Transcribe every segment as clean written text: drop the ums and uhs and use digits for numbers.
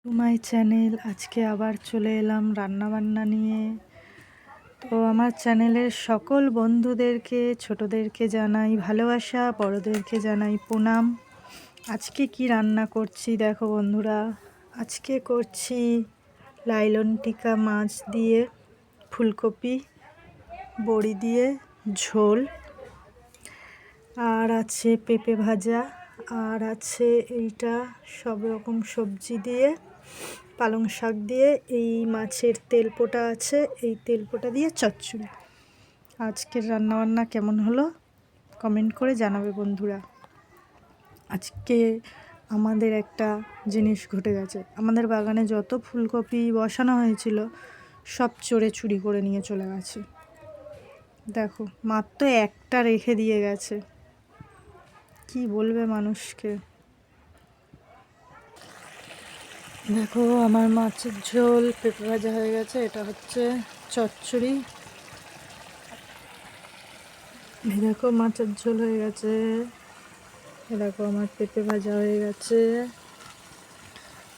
To my channel. আজকে আবার চলে এলাম রান্নাবান্না নিয়ে। তো আমার চ্যানেলের সকল বন্ধুদেরকে, ছোটদেরকে জানাই ভালোবাসা, বড়দেরকে জানাই প্রণাম। আজকে কি রান্না করছি দেখো বন্ধুরা। আজকে করছি লাইলন টিকা মাছ দিয়ে ফুলকপি বড়ি দিয়ে ঝোল, আর আছে পেঁপে ভাজা, আর আছে এইটা সব রকম সবজি দিয়ে পালং শাক দিয়ে এই মাছের তেলপোটা আছে, এই তেলপোটা দিয়ে চচ্চড়ি। আজকের রান্নাবান্না কেমন হলো কমেন্ট করে জানাবে বন্ধুরা। আজকে আমাদের একটা জিনিস ঘটে গেছে, আমাদের বাগানে যত ফুলকপি বসানো হয়েছিল সব চোরে চুরি করে নিয়ে চলে গেছে। দেখো মাত্র একটা রেখে দিয়ে গেছে, কি বলবে মানুষকে। দেখো আমার মাছের ঝোল পেঁপে ভাজা হয়ে গেছে, এটা হচ্ছে চচ্চড়ি। দেখো মাছের ঝোল হয়ে গেছে, দেখো আমার পেঁপে ভাজা হয়ে গেছে।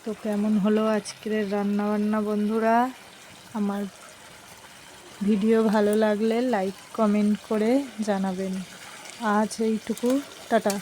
তো কেমন হলো আজকের রান্না বান্না বন্ধুরা? আমার ভিডিও ভালো লাগলে লাইক কমেন্ট করে জানাবেন। আজ এইটুকু, টাটা।